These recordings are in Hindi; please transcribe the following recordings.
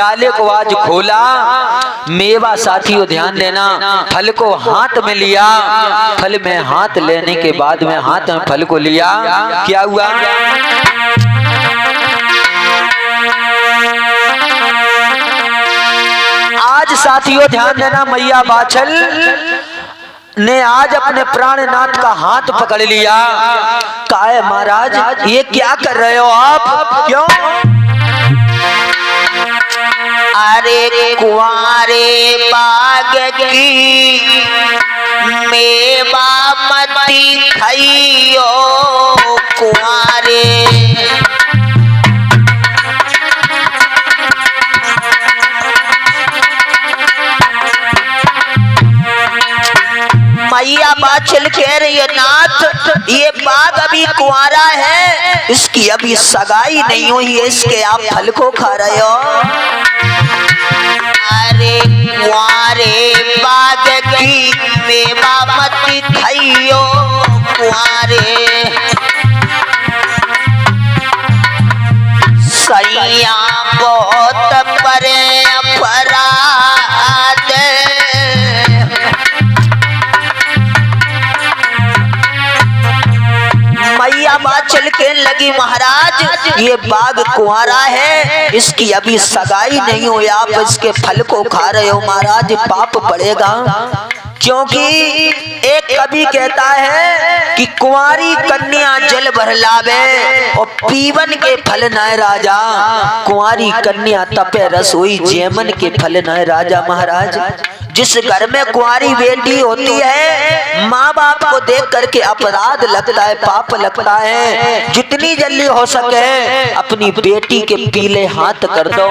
प्याले को आज खोला, मेवा साथियों ध्यान देना, फल को हाथ में लिया, फल में हाथ लेने के बाद में हाथ में फल को लिया, क्या हुआ? आज साथियों ध्यान देना, मैया बाछल ने आज अपने प्राणनाथ का हाथ पकड़ लिया। कहा है महाराज ये क्या कर रहे हो आप? क्यों? अरे कुंवारे बाग की मेवा मती खाइयो कुंवारे, मैया बाछल कह रही है नाथ ये बाग अभी कुंवारा है, इसकी अभी सगाई नहीं हुई है, इसके आप फल को खा रहे हो। अरे कुंवारे बाग की मेवा मती खाइयो कुंवारे, सैया बहुत परे अपराध, मैया बाछल के लगी महाराज ये बाग कुंवारा है, इसकी अभी सगाई नहीं हुई, आप इसके फल को खा रहे हो महाराज, पाप पड़ेगा। क्योंकि एक कवि कहता है कि कुंवारी कन्या जल भर लावे और पीवन के फल न राजा, कुंवारी कन्या तपे रस हुई जेमन के फल न राजा। महाराज जिस घर में कुंवारी बेटी होती है माँ बाप को देख करके अपराध लगता है, पाप लगता है, जितनी जल्दी हो सके अपनी बेटी के पीले हाथ कर दो।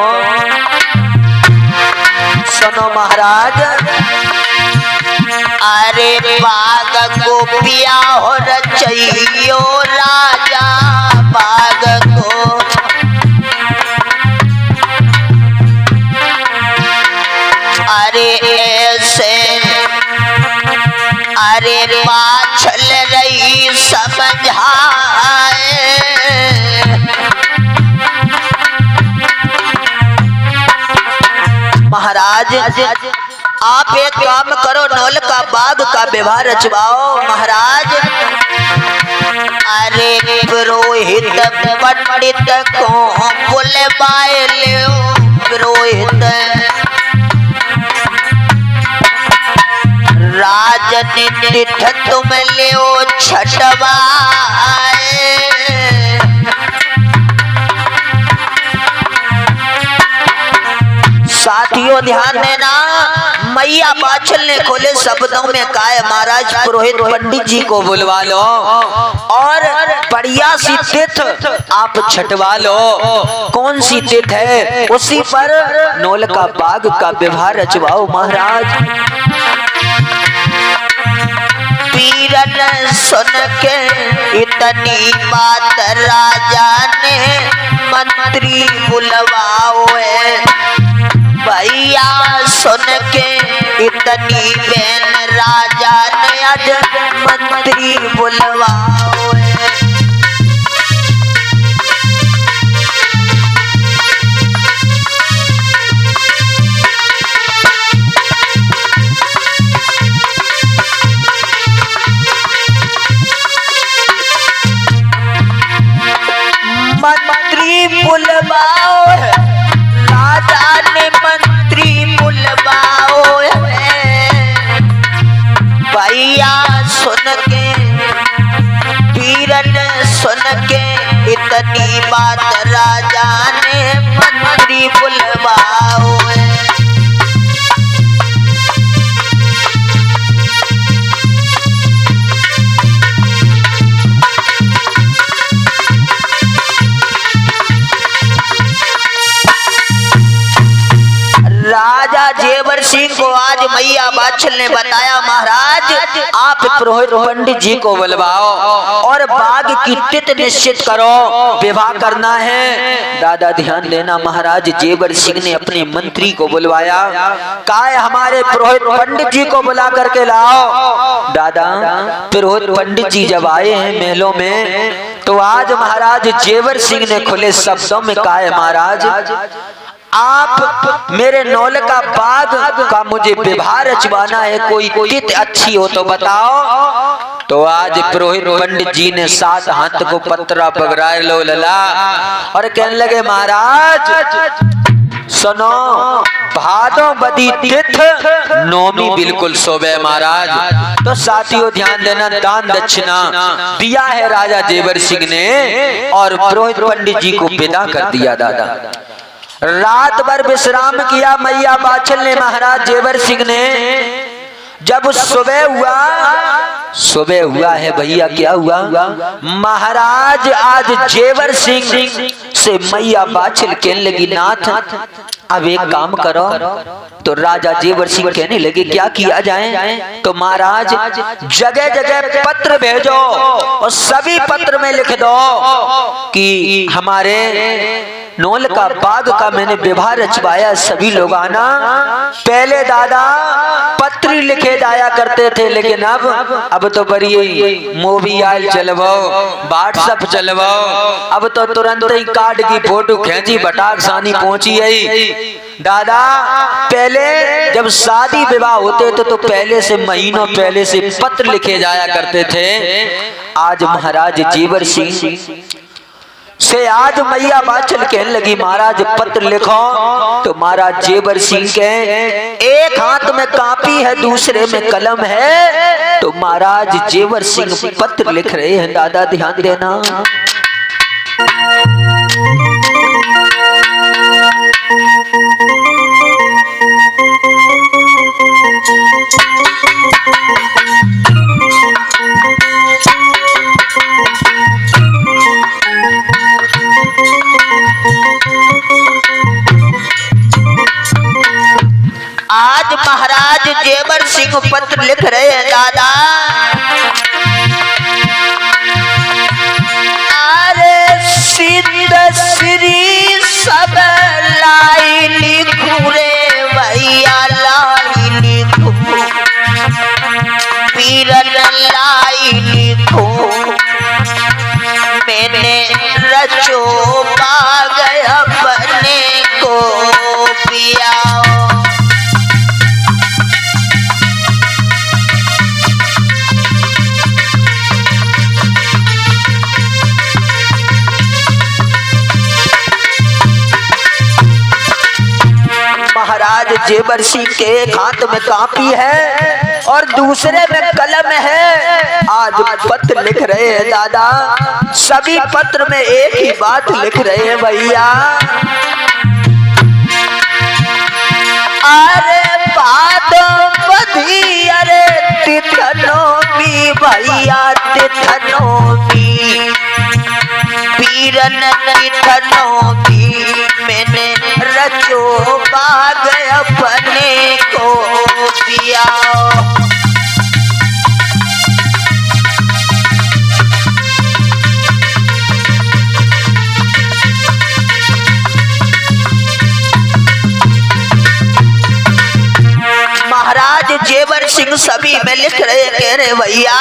सुनो महाराज, अरे बाग को पिया हो रचइयो राजा बाग को, अरे ऐसे अरे बाछल रही समझाए, महाराज आप एक काम करो, नौल का बाग का व्यवहार रचवाओ। महाराज अरे पुरोहित पंडित को बुलवाए लो, पुरोहित राजनीति तुम लियो छठवाए, साथियों ध्यान देना, मैया बाछल ने खोले शब्दों में कहा है महाराज पुरोहित पंडित जी को बुलवा लो और बढ़िया सी तिथ आप छटवा लो। कौन सी तिथ है? उसी पर नौल का बाग का व्यवहार रचवाओ। महाराज पीरन सुन के इतनी बात राजा ने मंत्री बुलवाओ है, भैया सुन के इतनी बहन राजा ने आज मंत्री बुलवाओ है। मंत्री बुलवाओ है, राजा ने मंत्री बुलवाओ है, भैया सुन के पीरन सुन के इतनी बात राजा ने मंत्री बुलवाओ है। राजा जेवर सिंह को आज मैया बाछल ने बताया महाराज आप पुरोहित पंडित जी को बुलवाओ और बाग की तिथि निश्चित करो, विवाह करना है। दादा ध्यान देना, महाराज जेवर सिंह ने अपने मंत्री को बुलवाया, कहा है हमारे पुरोहित पंडित जी को बुला करके लाओ। दादा पुरोहित पंडित जी जब आए हैं मेलों में तो आज महाराज जेवर सिंह ने खुले शब्दों में कहा है महाराज आप मेरे नौल का बाग का मुझे विवाह रचवाना है, कोई तिथि अच्छी हो तो बताओ। तो आज पुरोहित पंडित जी ने 7 हाथ को पत्रा पकड़ाए लो लला और कहने लगे महाराज सुनो, भादों बदी तिथ नौमी बिल्कुल सोबे महाराज। तो साथियों ध्यान देना, दान दक्षिणा दिया है राजा जेवर सिंह ने और पुरोहित पंडित जी को विदा कर दिया। दादा रात भर विश्राम किया मैया बाछल ने, महाराज जेवर सिंह ने। जब सुबह हुआ है भैया, क्या हुआ महाराज, आज जेवर सिंह से मैया बाछल कहने लगी नाथ अब एक काम करो। तो राजा जेवर सिंह कहने लगे क्या किया जाए। तो महाराज जगह जगह पत्र भेजो और सभी पत्र में लिख दो कि हमारे नौल का बाग का मैंने विवाह रचवाया, सभी लोग आना। पहले दादा पत्र लिखे जाया करते थे, लेकिन अब तो बड़ी मोबाइल चलवाओ, व्हाट्सएप चलवाओ, अब तो तुरंत ही कार्ड की फोटो खींची बटाक सानी पहुंची आई। दादा पहले जब शादी विवाह होते थे तो पहले से महीनों पहले से पत्र लिखे जाया करते थे। आज महाराज जेवर सिंह से आज मैया बाछल कहने लगी महाराज पत्र लिखो। तो महाराज जेवर सिंह के एक हाथ में कापी है, दूसरे में कलम है। तो महाराज जेवर सिंह पत्र लिख रहे हैं। दादा ध्यान देना, आज महाराज जेवर सिंह पत्र लिख रहे हैं। दादा अरे सिद्ध श्री सब लाई लिखू रे भैया, लाई लिखू पीरन लाई लिखू, मैंने रचो बाग अपने को पियाओ। महाराज जेवर सिंह के एक हाथ में कापी है और दूसरे में कलम है। आज पत्र लिख रहे हैं। दादा सभी पत्र में एक ही बात लिख रहे हैं भैया, अरे भादों बदी अरे तिथनोमी भैया, तिथनोमी पीरन तिथनोमी, मैंने रचो बाग अपने को पियाओ। महाराज जेवर सिंह सभी में लिख रहे, कह रहे भैया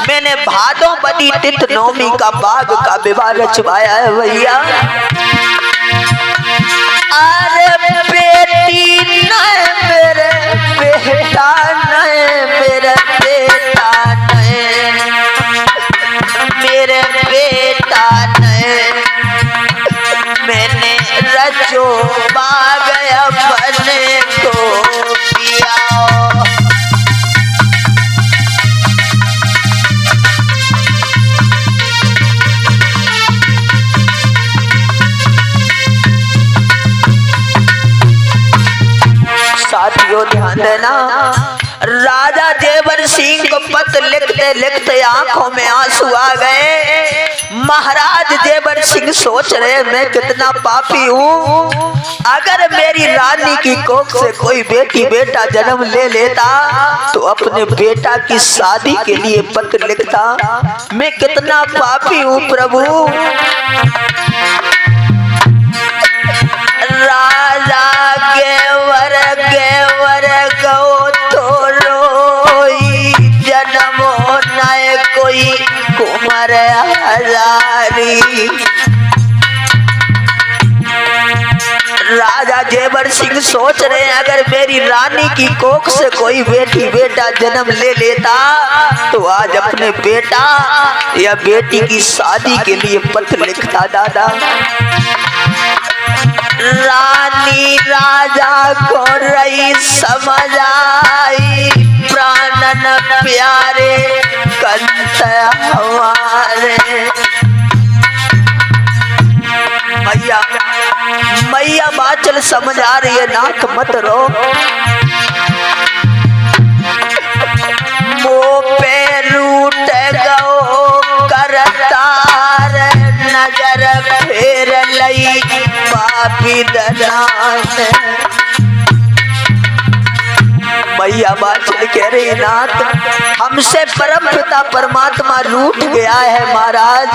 मैंने भादों बदी तिथ नौमी का बाग का विवाह रचवाया है भैया। अरे बेटी नहीं मेरे बेटा नहीं, मेरे बेटा नहीं, मेरे बेटा नहीं, मैंने रचो बाग अपने को पियाओ। साथियों ध्यान देना, राजा जेवर सिंह को पत्र लिखते लिखते आंखों में आंसू आ गए। महाराज जेवर सिंह सोच रहे मैं कितना पापी हूँ, अगर मेरी रानी की कोख से कोई बेटी बेटा जन्म ले लेता तो अपने बेटा की शादी के लिए पत्र लिखता। मैं कितना पापी हूँ प्रभु। राजा गेवर गेवर गो तो रोई, जन्मो नए कोई कुमार हजारी। राजा सिंह सोच रहे हैं अगर मेरी रानी की कोख से कोई बेटी बेटा जन्म ले लेता तो आज अपने बेटा या बेटी की शादी के लिए पत्र लिखता दादा। रानी राजा को रही समझ आई, प्राणन प्यारे कंत हमारे। मैया मैया बाचल समझ आ रही है, नाथ मत रो। मुँह पे रूठ गो करतार, नजर फेर लई पापी दलान। मैया बाचल कह रही नाथ हमसे परम पिता परमात्मा रूठ गया है महाराज।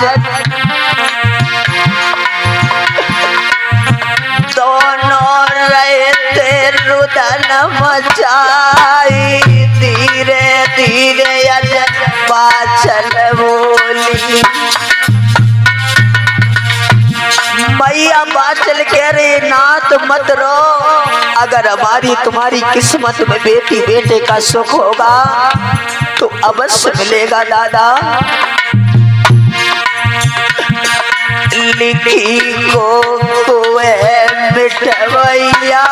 दोनों रहते रुदन मचाई, धीरे धीरे बाचल बोली। मैया बाचल कह रहे नाथ मत रो, अगर हमारी तुम्हारी किस्मत में बेटी बेटे का सुख होगा तो अवश्य मिलेगा दादा। लिखी को मिठवैया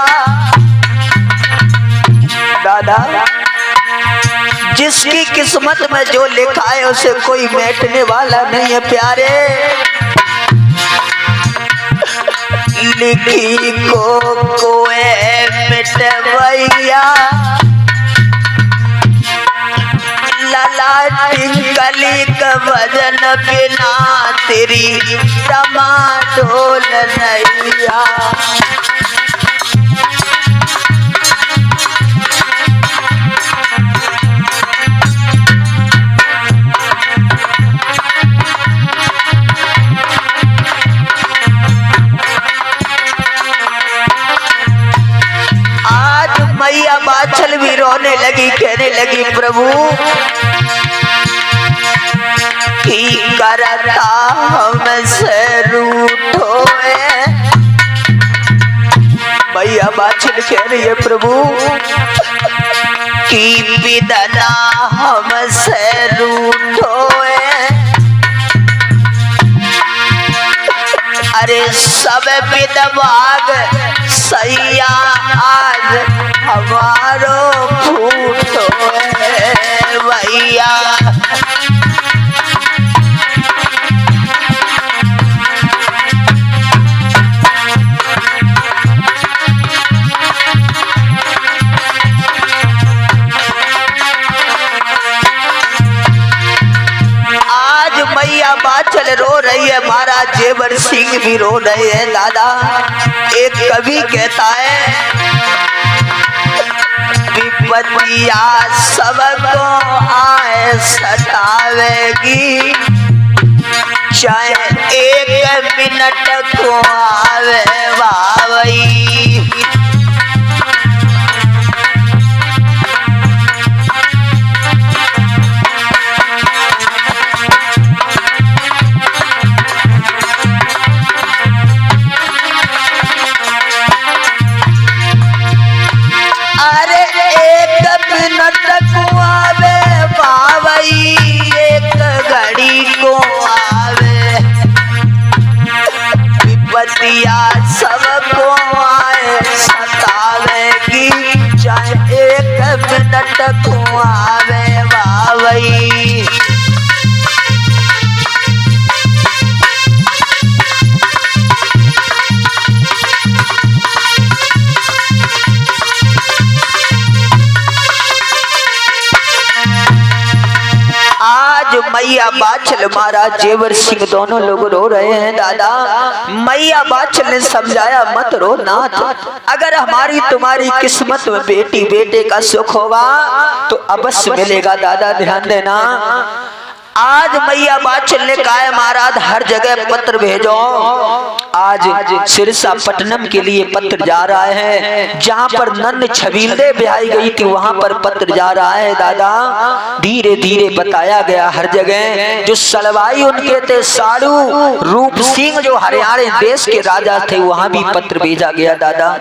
दादा, जिसकी किस्मत में जो लिखा है उसे कोई मिटने वाला नहीं है प्यारे। लिखी को मिठवैया, ललाटी कली का वजन बिना तेरी टमाटोल नैया। मैया बाचल भी रोने लगी, कहने लगी प्रभु की करता हमसे रूठो है। मैया बाचल कह रही है प्रभु की विदना हमसे रूठो है। अरे सब विदभाग सैया आज हमारो फूटो है भैया। आज मैया बाचल रो रही है, महाराज जेवर सिंह भी रो रहे हैं दादा। एक कवि कहता है विपत्तिया सबको आए सतावेगी, चाहे एक मिनट को आवे वावई। एक घड़ी को आवे विपत्तिया सबको आए सतावेगी, चाहे एक मिनट को आवे वावई। मैया बाचल महाराज जेवर सिंह दोनों लोग रो रहे हैं दादा। मैया बाचल ने समझाया मत रो नाथ, अगर हमारी तुम्हारी किस्मत में बेटी बेटे का सुख होगा तो अवश्य मिलेगा दादा, ध्यान देना। आज मैया बाछल ने कहा है महाराज हर जगह पत्र भेजो। आज सिरसा पटनम के लिए पत्र जा रहा है, जहाँ पर नन्न छबीले ब्याई गई थी वहाँ पर पत्र जा रहा है दादा। धीरे धीरे बताया गया हर जगह। जो सलवाई उनके थे साड़ू रूप सिंह जो हरियाणा देश के राजा थे वहाँ भी पत्र भेजा गया दादा।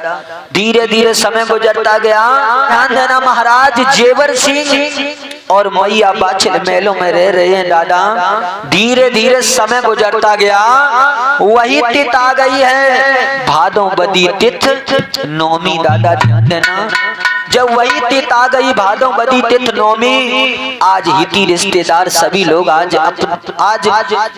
धीरे धीरे समय गुजरता गया। ध्यान देना महाराज, जेवर सिंह और मैया बाछल महलों में रह रहे हैं दादा। धीरे धीरे समय गुजरता गया। वही तिथ आ गई है भादों बदी तिथ नौमी दादा। ध्यान देना, जब वही तिथ आ गई भादों बदी तिथ नौमी, आज हिती रिश्तेदार सभी लोग आज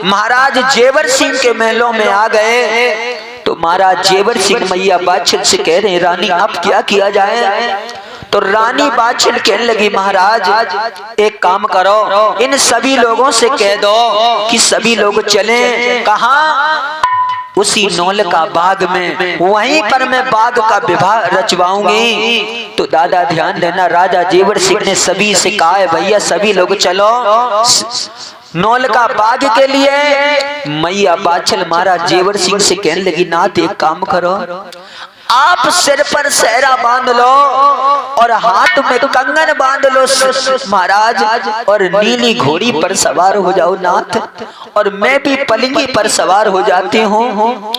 महाराज जेवर सिंह के महलों में आ गए। तो महाराज जेवर सिंह मैया बाछल से कह रहे हैं रानी अब क्या किया जाए। तो रानी बाछल कहने लगी महाराज एक काम करो, इन सभी लोगों से कह दो कि सभी लोग चलें। कहाँ? उसी नौलका बाग में, वहीं पर मैं बाग का विवाह रचवाऊंगी। तो दादा ध्यान देना, राजा जेवर सिंह ने सभी से कहा है भैया सभी लोग चलो नौलका बाग के लिए। मैया बाछल महाराज जेवर सिंह से कहने लगी नाथ एक काम करो, आप सिर पर सेहरा बांध लो और हाथ में कंगन बांध लो महाराज, और नीली घोड़ी पर सवार हो जाओ नाथ, और मैं भी पलंगी पर सवार हो जाती हूँ।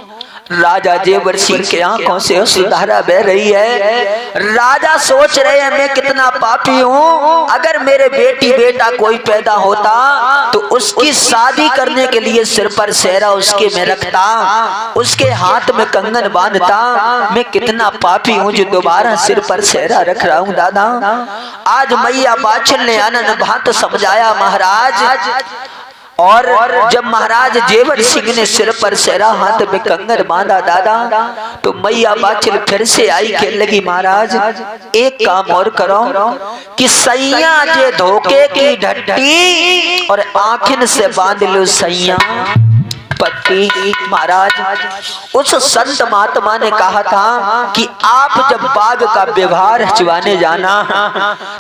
राजा जेवर सिंह के आंखों से सुधारा बह रही है। राजा सोच रहे हैं मैं कितना पापी हूँ, अगर मेरे बेटी बेटा कोई पैदा होता तो उसकी शादी करने के लिए सिर पर सेहरा उसके में रखता, उसके हाथ में कंगन बांधता। मैं कितना पापी हूँ जो दोबारा सिर पर सेहरा रख रहा हूँ दादा। आज मैया बाछल ने आनंद भात समझाया महाराज। और जब महाराज जेवर सिंह ने सिर पर सेहरा हाथ में कंगन बांधा दादा, तो मैया बाछल फिर से आई कहने लगी महाराज एक काम और करो कि सैया जे धोखे की ढट्टी और आँखिन से बांध लो सैया पति। महाराज उस संत महात्मा ने कहा था कि आप जब बाग का व्यवहार रचवाने जाना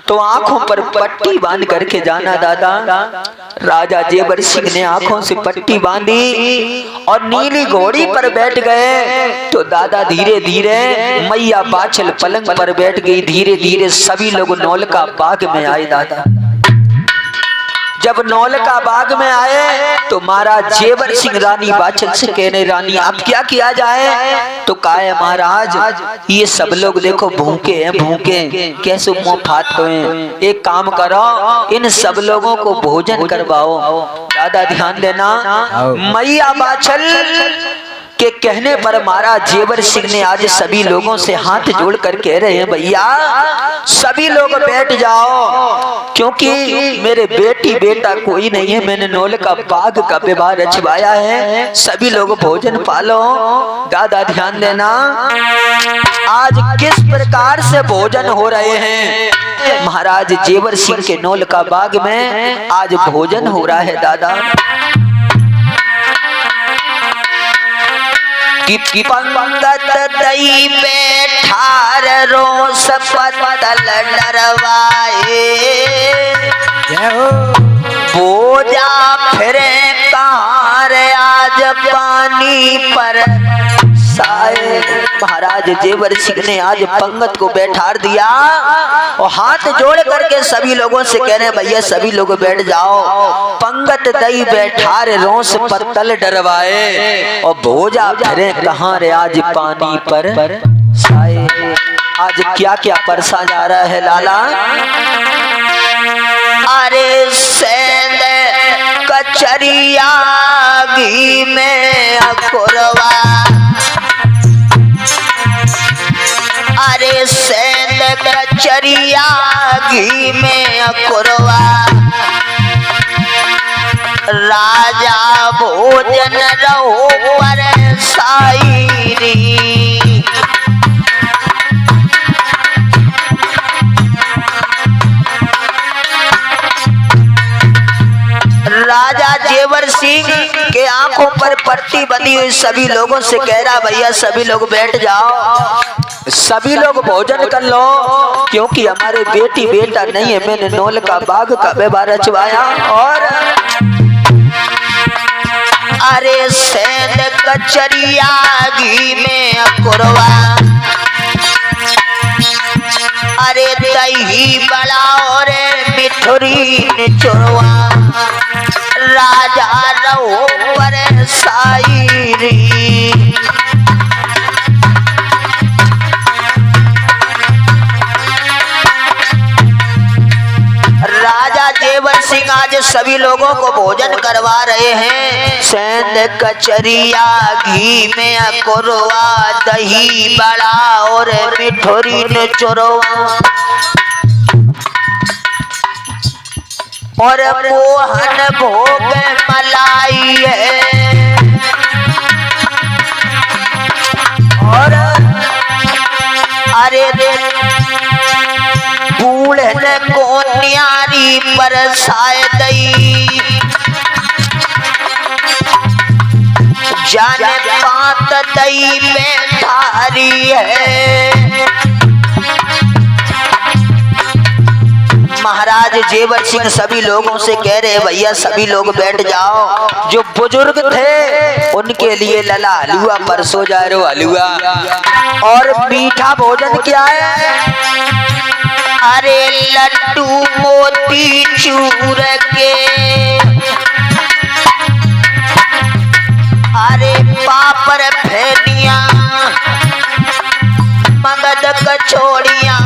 तो आंखों पर पट्टी बांध करके जाना दादा। राजा जेवर सिंह ने आंखों से पट्टी बांधी और नीली घोड़ी पर बैठ गए। तो दादा धीरे धीरे मैया बाछल पलंग पर बैठ गई। धीरे धीरे सभी लोग नौलका बाग में आए दादा। जब नौलका बाग में आए तो महाराज जेवर सिंह रानी बाछल से कहने रानी अब क्या किया जाए। तो कहा है महाराज ये सब लोग देखो भूखे हैं, भूखे कैसे मुंह फाट हैं, एक काम करो इन सब लोगों को भोजन करवाओ। दादा ध्यान देना, मैया बाछल के कहने पर महाराज जेवर सिंह ने आज सभी लोगों से हाथ जोड़ कर कह रहे हैं भैया सभी लोग बैठ जाओ, क्योंकि मेरे बेटी बेटा कोई नहीं है, मैंने नौलका बाग का विवाह रचवाया है, सभी लोग भोजन पालो। दादा ध्यान देना, आज किस प्रकार से भोजन हो रहे हैं। महाराज जेवर सिंह के नौलका बाग में आज भोजन हो रहा है दादा। कि पंगत दई बैठार रोस पतल डरवाए, बोझा फिरे कार आज पानी पर साए। महाराज जेवर सिंह ने आज पंगत को बैठार दिया और हाथ जोड़ करके सभी लोगों से कह रहे भैया सभी लोग बैठ जाओ। पंगत दई बैठार रोस पत्तल डरवाए और भोजा फिरे कहाँ रे आज पानी पर साए। आज क्या क्या परसा जा रहा है लाला। अरे सेंध कचरिया घी में अकुरवा, अरे सेंध कचरिया घी में अकुरवा, राजा भोजन रहो पर साईरी। राजा जेवर सिंह के आंखों पर पट्टी बंधी हुई सभी लोगों से कह रहा भैया सभी लोग बैठ जाओ, सभी लोग भोजन कर लो, क्योंकि हमारे बेटी बेटा नहीं है, मैंने नौलका बाग का व्यवहार रचवाया। और अरे सेंध कचरिया घी में अकुरवा, अरे दही बड़ा और मिठुरी निचुरवा, राजा रहो पर साईरी। राजा जेवर सिंह आज सभी लोगों को भोजन करवा रहे हैं। सेंध कचरिया घी में अकुरवा, दही बड़ा और मिठोरी निचुरवा, और मोहन भोग मलाई है, और अरे बूढ़न को न्यारी पर सायदई, जाने पात दई में धारी है। महाराज जेवर सिंह सभी लोगों से कह रहे भैया सभी लोग बैठ जाओ। जो बुजुर्ग थे उनके लिए लला हलुआ परसो जा रहे हो हलुआ, और मीठा भोजन क्या है? अरे लड्डू मोती चूर के, अरे पापड़ फेनिया मगध कचौड़ियाँ।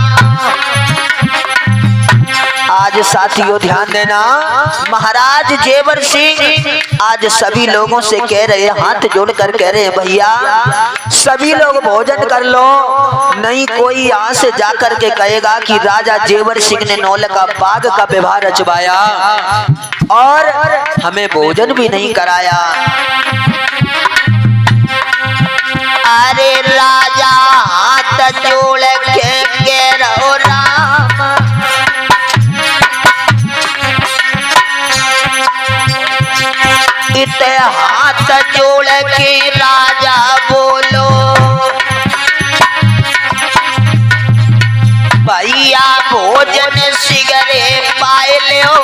आज साथियों ध्यान देना, महाराज जेवर सिंह आज सभी लोगों से कह रहे, हाथ जोड़कर कह रहे हैं भैया सभी लोग भोजन कर लो, नहीं कोई यहाँ से जाकर के कहेगा कि राजा जेवर सिंह ने नौलखा बाग का व्यवहार रचवाया और हमें भोजन भी नहीं कराया। अरे राजा हाथ जोड़ के कह रहो राम, इत हाथ जोड़ के राजा बोलो, भैया भोजन सिगरे पाए लो,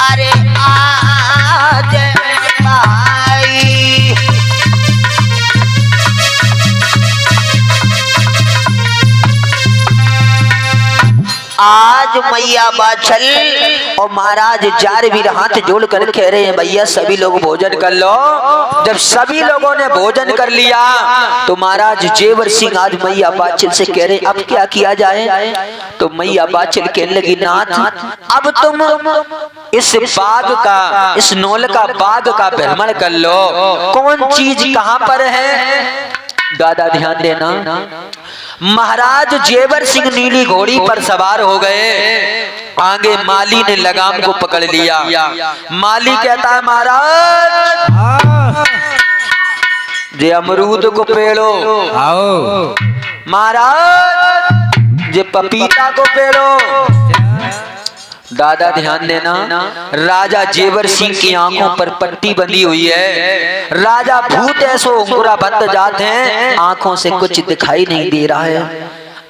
अरे आज भाई। आज मैया बाछल और महाराज जारवीर हाथ जोड़ कर कह रहे हैं भैया सभी लोग भोजन कर लो। जब सभी लोगों ने भोजन कर लिया तो महाराज जेवर सिंह आज मैया बाछल से कह रहे अब क्या किया जाए? तो मैया बाछल कहने लगी नाथ अब तुम इस बाग का, इस नौलखा बाग का भ्रमण कर लो, कौन चीज कहाँ पर है? दादा ध्यान देना, महाराज जेवर सिंह नीली घोड़ी पर सवार हो गए, आगे माली ने लगाम को पकड़ लिया। माली कहता है महाराज जे अमरूद को पेड़ो, आओ महाराज जे पपीता को पेड़ो। दादा ध्यान देना, राजा जेवर सिंह की आंखों पर पट्टी बंधी हुई है, राजा भूत ऐसो उंगरा बंद जाते हैं, आंखों से कुछ दिखाई नहीं दे रहा है।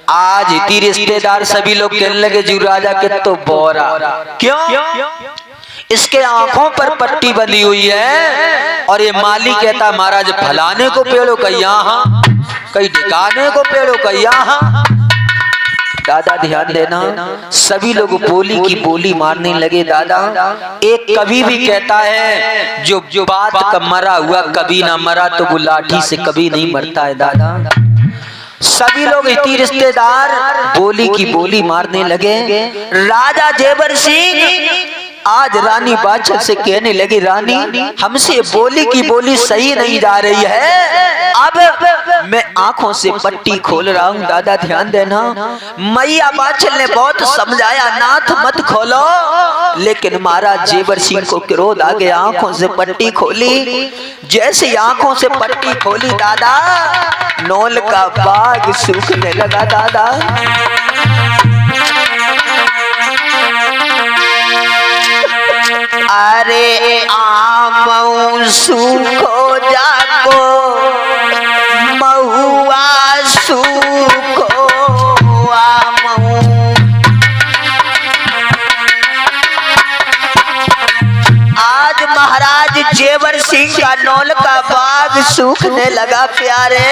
आज इतनी रिश्तेदार सभी लोग कहने लगे जी राजा के तो बोरा, क्यों? इसके आंखों पर पट्टी बंधी हुई है। और ये माली कहता महाराज फलाने को पेड़ो कहीं यहाँ, कहीं ढिकाने को पेड़ो कहीं यहाँ। दादा ध्यान देना, सभी लोग बोली की बोली मारने लगे। दादा एक कवि भी कहता है जो बात का मरा हुआ कभी ना मरा तो वो लाठी से कभी नहीं मरता है। दादा सभी लोग इतनी रिश्तेदार बोली की बोली मारने लगे। राजा जेवर सिंह आज रानी बादशाह से कहने लगी रानी हमसे बोली की बोली सही नहीं जा रही है, अब मैं आंखों से पट्टी खोल रहा हूँ। दादा ध्यान देना, मैया बादशाह ने बहुत समझाया नाथ मत खोलो, लेकिन महाराज जेवर सिंह को क्रोध आ गया, आंखों से पट्टी खोली। जैसे आंखों से पट्टी खोली दादा नौल का बाग सूखने लगा। दादा अरे आम सूखो जाको महुआ सूखो आमऊ। आज महाराज जेवर सिंह का नौल सूखने लगा प्यारे।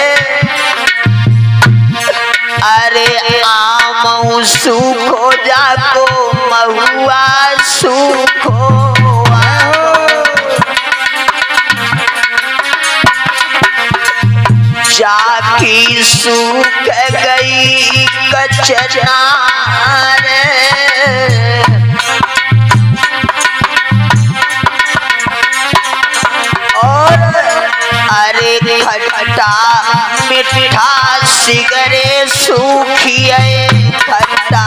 अरे आम सूखो जाको महुआ सूखो, जाकी सूख गई कचनार। और अरे खट्टा मीठा सिगरे सूखिए खट्टा,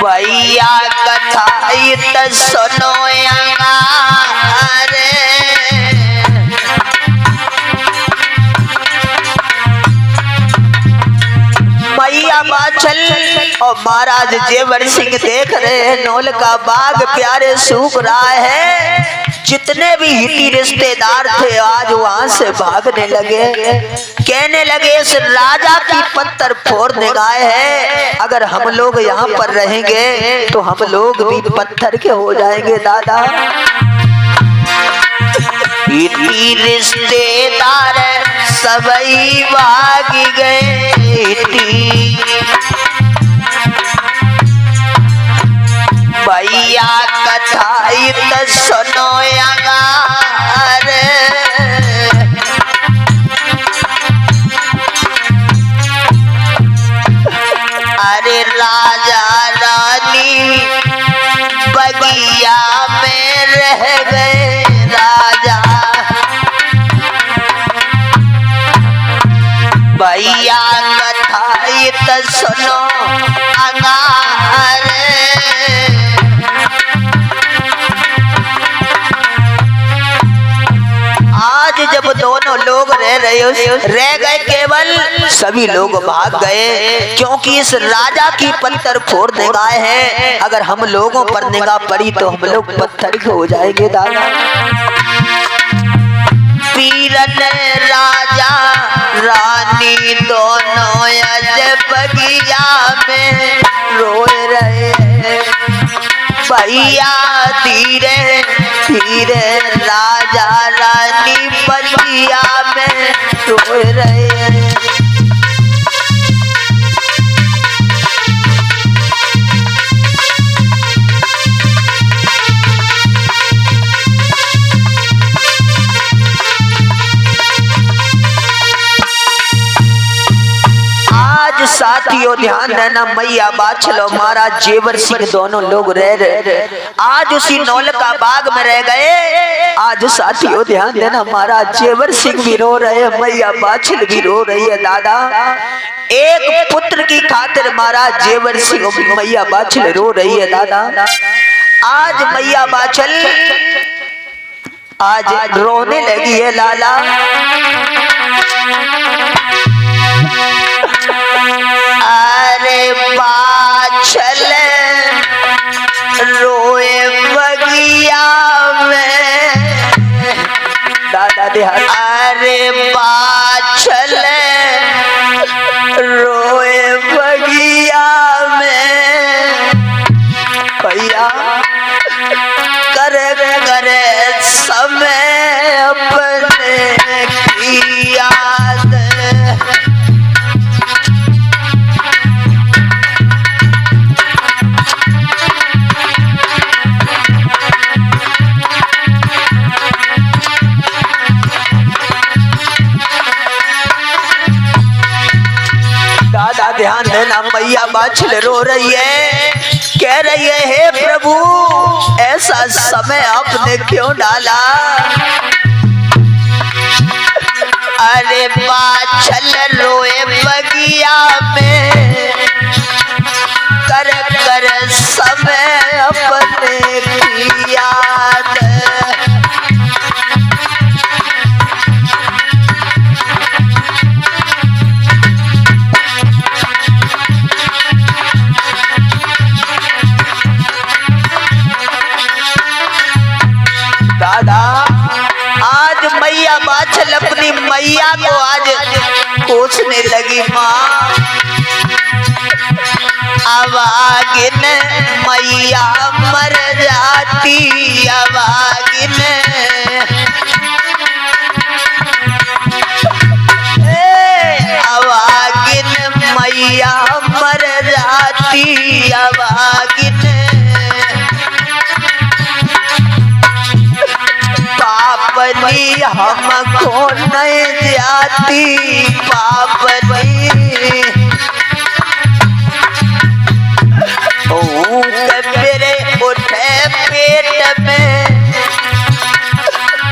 भैया कथाई त सुनो अंगारे। मैया बाछल और महाराज जेवर सिंह देख रहे हैं नौल का बाग प्यारे सूख रहा है। जितने भी हिटी रिश्तेदार थे आज वहां से भागने लगे, कहने लगे इस राजा की पत्थर फोड़ने गए हैं, अगर हम लोग यहाँ पर रहेंगे तो हम लोग भी पत्थर के हो जाएंगे दादा। हिटी रिश्तेदार सबई भाग गए, भैया कथाई त सुनो अंगार। अरे राजा रानी बगिया में रह गए राजा, भैया कथाई त सुनो अंगार। आज जब दोनों लोग रह गए केवल, सभी लोग भाग गए, क्योंकि इस राजा की पत्थर फोड़ने गए हैं, अगर हम लोगों पर निगाह पड़ी तो हम लोग पत्थर के हो जाएंगे दादा। पीरन राजा रानी दोनों अज बगिया में रोए रहे, भैया धीरे धीरे राजा रानी बगिया में रोए रहे। साथियों ध्यान देना, मैया बाछल और महाराज जेवर सिंह दोनों लोग रह रहे आज उसी नौल का बाग में रह गए। आज साथियों ध्यान देना, महाराज जेवर सिंह भी रो रहे हैं, मैया बाछल भी रो रही है दादा। एक पुत्र की खातिर महाराज जेवर सिंह और मैया बाछल रो रही है दादा। आज मैया बाछल आज रोने लगी है लाला। अरे बाछल रोए बगिया में दादा ध्यान। अरे बाछल रोए बगिया में, भैया करे करे समय अपने की याद। ध्यान देना, मैया बाछल रो रही है, कह रही है हे प्रभु ऐसा समय आपने क्यों डाला। अरे बाछल रोए बगिया में कर कर समय अपने की याद। बाछल अपनी मैया को आज कोसने लगी माँ। अभागिन मैया मर जाती, अभागिन अभागिन मैया मर जाती, अभागिन पापनी हमको नहीं जाती, पापनी मेरे उठे पेट में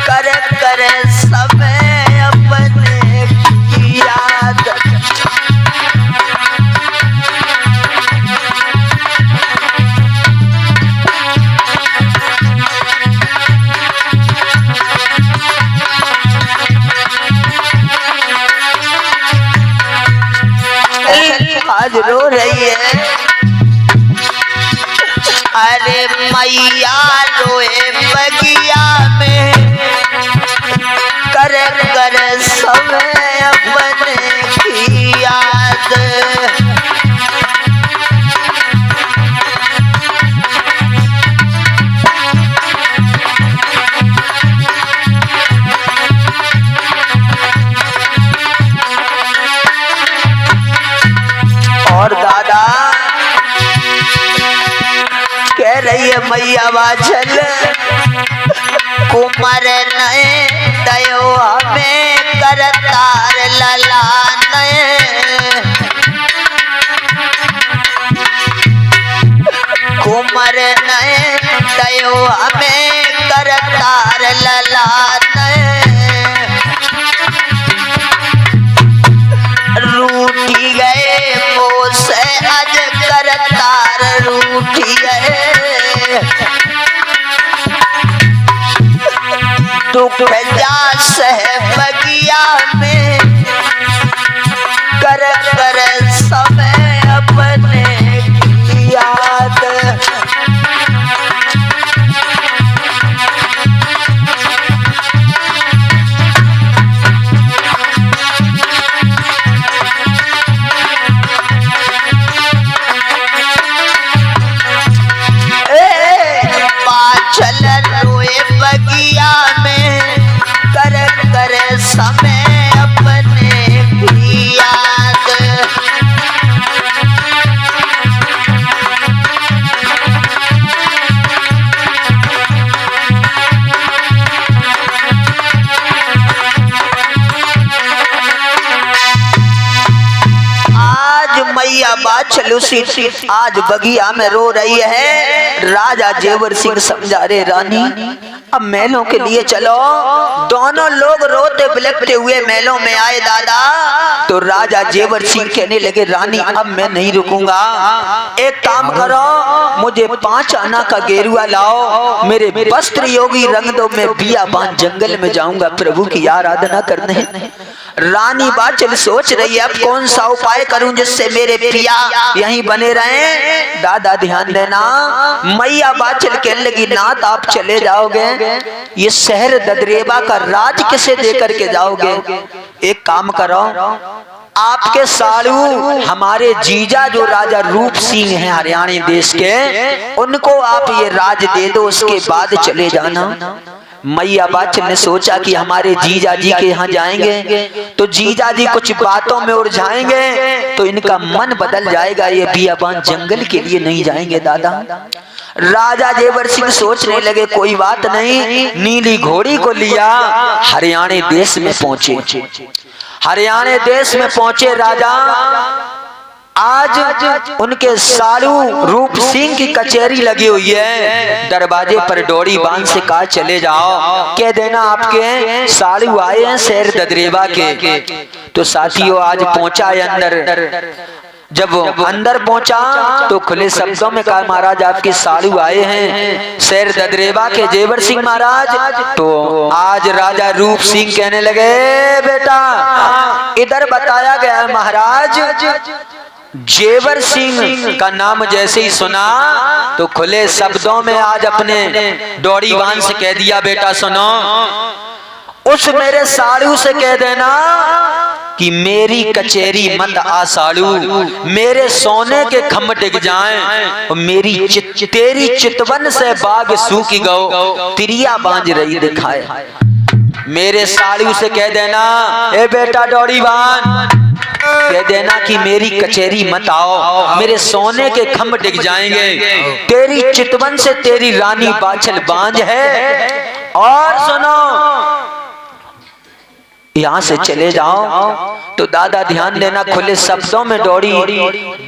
कर कर समय अपने की याद। आज रो रही है, अरे मैया रोए बगिया में कर कर समय अपने की याद। और दादा कह रही है मैया बाछल कुमार नए दयो हमें करतार ललान, कुमार नए दयो हमें करतार ललान। रूठी गए मोसे अज करतार, रूठी गए दुख जा सह बगिया में कर कर समय अपने की याद। बाछल रोए बगिया में कर कर समय अपने की याद। आज मैया बाछल उसी आज बगिया में रो रही है। राजा जेवर सिंह समझा रहे रानी अब महलों के लिए चलो। दोनों लोग रोते बिलखते हुए महलों में आए दादा। तो राजा जेवर सिंह कहने लगे रानी अब मैं नहीं रुकूंगा, एक काम करो मुझे 5 आना का गेरुआ लाओ, मेरे वस्त्र योगी रंग दो, मैं बियाबान जंगल में जाऊंगा प्रभु की आराधना करने। रानी बाछल सोच रही है अब कौन सा उपाय करूं जिससे मेरे प्रिया यहीं बने रहें। दादा ध्यान देना, मैया बाछल कहने लगी नाथ आप चले जाओगे, ये शहर ददरेवा का राज किसे देकर के जाओगे? एक काम करो आपके साड़ू हमारे जीजा जो राजा रूप सिंह हैं हरियाणा देश के, उनको आप ये राज दे दो, उसके बाद चले जाना। मैया बाछल ने सोचा कि हमारे जीजा जी के यहाँ जाएंगे तो जीजा जी कुछ बातों में उलझाएंगे तो इनका मन बदल जाएगा, ये बियाबान जंगल के लिए नहीं जाएंगे दादा। राजा जेवर सिंह सोचने लगे कोई बात नहीं, नीली घोड़ी को लिया हरियाणा देश में पहुंचे। हरियाणा देश में पहुंचे राजा, आज उनके सालू रूप सिंह की कचहरी लगी हुई है। दरवाजे पर डोरी बांध से कहा चले जाओ, कह देना आपके सालू आए हैं शहर ददरेवा के। तो साथियों आज पहुंचा है अंदर। जब अंदर पहुंचा तो खुले शब्दों में कहा महाराज आपके सालू आए हैं शहर ददरेवा के जेवर सिंह महाराज। तो आज राजा रूप सिंह कहने लगे बेटा इधर बताया गया है महाराज, जेवर सिंह का नाम जैसे ही सुना तो खुले शब्दों में आज अपने डोरी बांध से कह दिया बेटा सुनो, उस मेरे साड़ू से कह देना कि मेरी कचेरी मत आसाड़ू, मेरे सोने के खम्भ डिग जाएं, और तेरी चितवन से बाग सूखी गो, तिरिया बांझ रही दिखाए। मेरे साड़ू से कह देना, ए बेटा डोरी बांध, कह देना कि मेरी कचेरी मत आओ, मेरे सोने के खम्भ डिग जाएंगे, तेरी चितवन से तेरी रानी बाछल बांझ है। और सुनो, यहां से चले जाओ। तो दादा ध्यान देना, खुले शब्दों में डोरी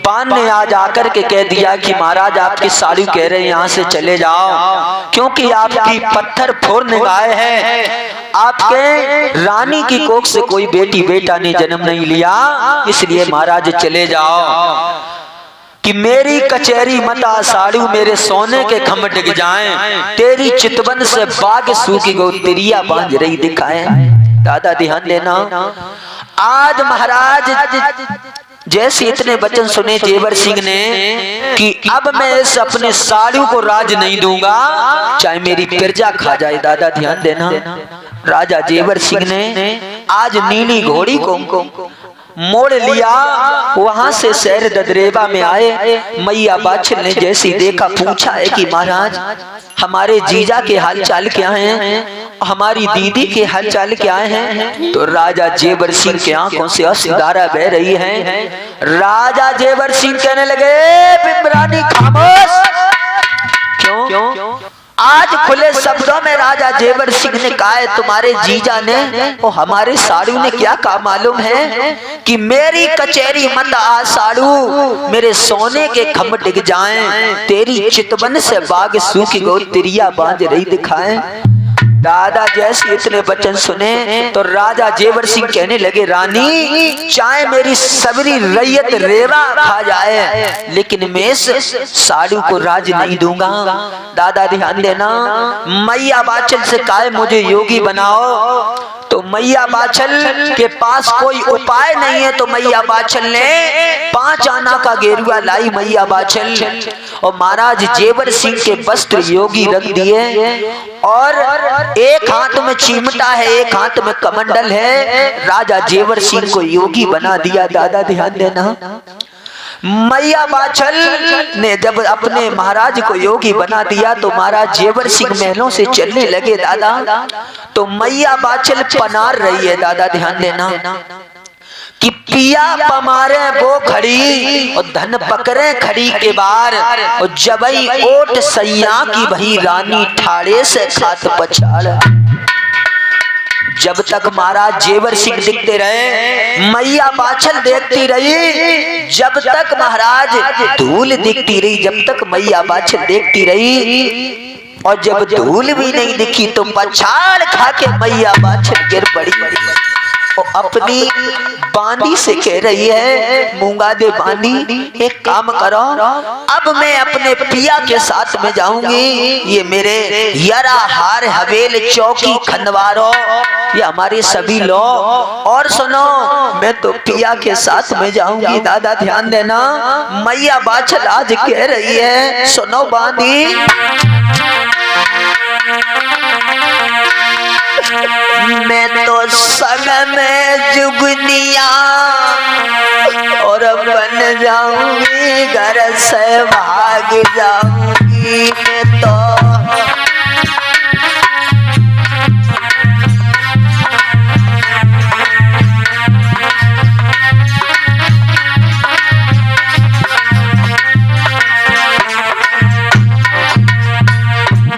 बान ने आज आकर के कह दिया कि महाराज आपके साड़ू कह रहे हैं यहां से चले जाओ, क्योंकि आपकी पत्थर फोड़ निगाह है, आपके रानी की कोख से कोई बेटी बेटा ने जन्म नहीं लिया, इसलिए महाराज चले जाओ। कि मेरी कचहरी मत आसाड़ू, मेरे सोने के खम्भ डिग जाएं, तेरी चितवन से बाग सूखी गो, तिरिया बांझ रही दिखाए। दादा ध्यान देना, आज महाराज जैसे इतने वचन सुने जेवर सिंह ने कि अब मैं इस अपने साड़ू को राज नहीं दूंगा, चाहे मेरी प्रजा खा जाए। दादा ध्यान देना, राजा जेवर सिंह ने आज नीली घोड़ी को मोड़ लिया, वहां से शहर ददरेवा में आए। मैया बाछल ने जैसी देखा, पूछा है कि महाराज हमारे जीजा के हाल चाल क्या हैं, हमारी दीदी के हाल चाल क्या हैं। तो राजा जेवर सिंह के आंखों से अश्रुधारा बह रही है। राजा जेवर सिंह कहने लगे, बिंबरानी खामोश। क्यों? आज खुले शब्दों में राजा जेवर सिंह ने कहा है, तुम्हारे जीजा ने और हमारे साड़ू ने क्या कहा मालूम है कि मेरी कचहरी मत आ साड़ू, मेरे सोने के खम्भ डिग जाएं, तेरी चितवन से बाग सूखी गो, तिरिया बांझ रही दिखाएं। दादा जैसे इतने वचन सुने तो राजा जेवर सिंह कहने लगे, रानी चाहे मेरी सबरी रैयत रेवा खा जाए, लेकिन मैं इस साड़ू को राज नहीं दूंगा। दादा ध्यान देना, मैया बाछल से कहा मुझे योगी बनाओ, तो मैया बाछल के पास कोई उपाय नहीं है, तो मैया बाछल ने 5 आना का गेरुआ लाई मैया बाछल, और महाराज जेवर सिंह के वस्त्र योगी रख दिए, और एक हाथ में चिमटा है, एक हाथ में कमंडल है, राजा जेवर सिंह को योगी बना दिया। दादा ध्यान देना, मैया बाछल ने जब अपने महाराज को योगी बना दिया तो महाराज जेवर सिंह महलों से चलने लगे। दादा तो मैया बाछल पनार रही है। दादा ध्यान देना कि पिया पमारे वो खड़ी और धन पकड़े खड़ी के बार, और जबई ओट सैया की वही रानी ठाड़े से खात पछाड़। जब तक महाराज जेवर सिंह दिखते रहे, मैया बाछल देखती रही, जब तक महाराज धूल दिखती रही, जब तक मैया बाछल देखती रही, और जब धूल भी नहीं दिखी तो पछाड़ खा के मैया बाछल गिर पड़ी, और अपनी बांदी से कह रही है, मूंगा दे बांदी एक काम करो, अब मैं अपने पिया के साथ में जाऊंगी, ये मेरे यरा हार हवेल चौकी खंडवारो, ये हमारे सभी लो, और सुनो मैं तो पिया के साथ में जाऊंगी। दादा ध्यान देना, मैया बाछल आज कह रही है, सुनो बांदी मैं तो संग में जुगनिया और बन जाऊंगी, घर से भाग जाऊंगी मैं तो।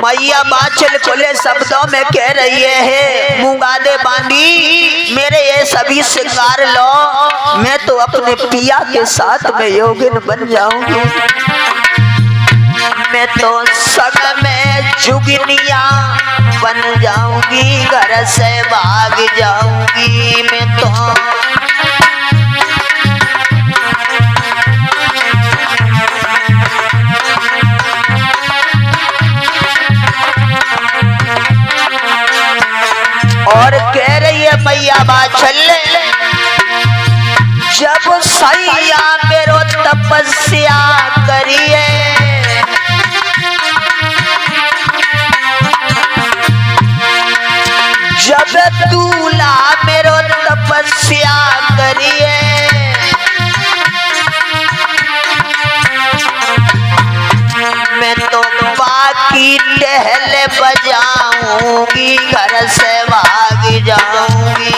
मैया बाछल खुले शब्दों में कह रही है, मूंगा दे बांदी मेरे ये सभी श्रृंगार लो, मैं तो अपने पिया के साथ में योगिन बन जाऊंगी, मैं तो संग में जुगनिया बन जाऊंगी, घर से भाग जाऊंगी मैं तो। और कह रही है मैया बाछल, जब सैया मेरो तपस्या करिए, जब दूल्हा मेरो तपस्या करिए, मैं तो बाकी टहल बजाऊंगी, घर से भाग जाऊंगी।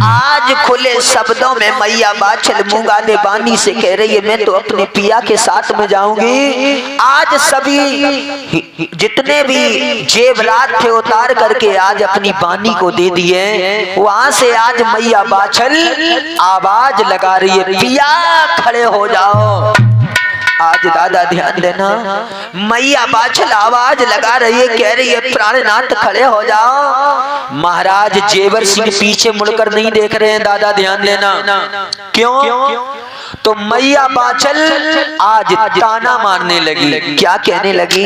आज खुले शब्दों में मैया बाछल मूंगाने बानी से कह रही है, मैं तो अपने पिया के साथ में जाऊंगी। आज सभी जितने भी जेवरात थे उतार करके आज अपनी बानी को दे दिए। वहां से आज मैया बाछल आवाज लगा रही है, पिया खड़े हो जाओ। आज दादा ध्यान देना, मैया बाछल आवाज लगा रही है, कह रही है प्राणनाथ खड़े हो जाओ। महाराज जेवर सिंह पीछे मुड़कर नहीं देख रहे हैं, दादा ध्यान देना। क्यों? तो मैया बाछल आज ताना मारने लगी। क्या कहने लगी?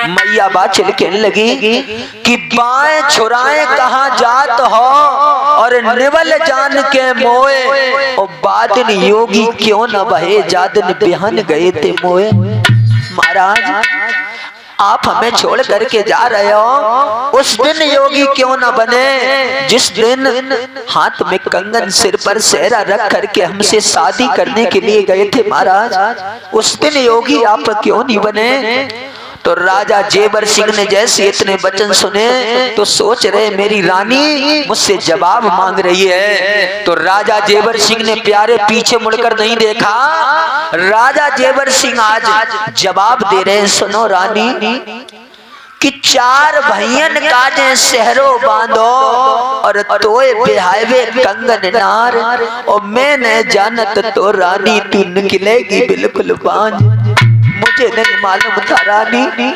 मैया बाछल कहने लगी कि बाएं छुराए कहाँ जात हो और निवल जान के मोए, और बादन योगी क्यों न बहे जादन बिहन गए थे मोए। महाराज आप हमें छोड़ करके जा रहे हो, उस दिन योगी क्यों न बने जिस दिन हाथ में कंगन सिर पर सेहरा रख करके हमसे शादी करने के लिए गए थे। महाराज उस दिन योगी आप क्यों नहीं बने? तो राजा जेवर सिंह ने जैसे इतने वचन सुने तो सोच रहे मेरी रानी मुझसे जवाब मांग रही है। तो राजा जेवर सिंह ने प्यारे पीछे मुड़कर नहीं देखा। राजा जेवर सिंह आज जवाब दे रहे हैं, सुनो रानी कि चार भैयन काजे शहरो बांधो और तोए बिहावे कंगन नार, और मैं न जानत तो रानी तू निकलेगी बिल्कुल बांझ। मुझे नहीं मालूम था रानी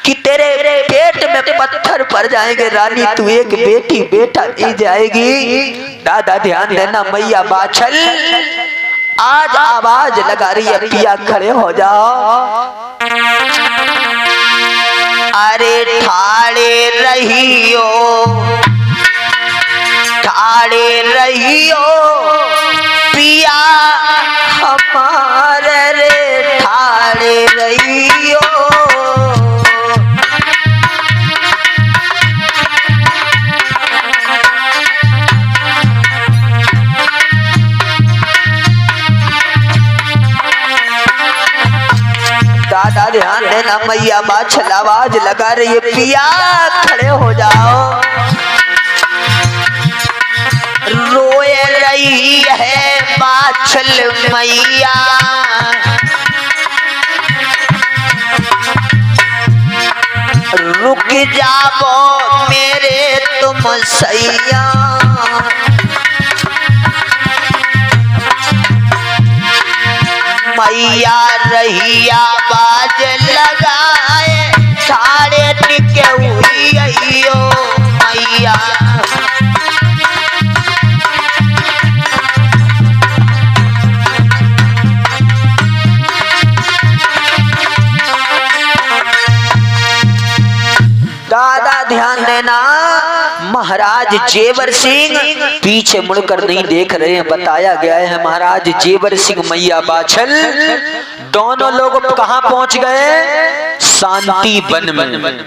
कि तेरे पेट में पत्थर पड़ जाएंगे रानी, तू एक बेटी बेटा नहीं जाएगी। दादा ध्यान देना, मैया बाछल आज आवाज लगा रही है, पिया खड़े हो जाओ। अरे ठाड़े रहियो, ठाड़े रहियो पिया हमारे रे, ठाड़े रहियो। दादा ध्यान देना, मैया बाछल आवाज लगा रही है, पिया खड़े हो जाओ। रोए रही है बाछल मैया, रुक जाओ मेरे तुम सैया। मैया रहिया बाज लगाए, साड़े टिके हुई अइयो मैया। दादा ध्यान देना, महाराज जेवर सिंह पीछे मुड़कर नहीं देख रहे हैं। बताया गया है महाराज जेवर सिंह मैया बाछल दोनों लोग कहां पहुंच गए? शांति वन में।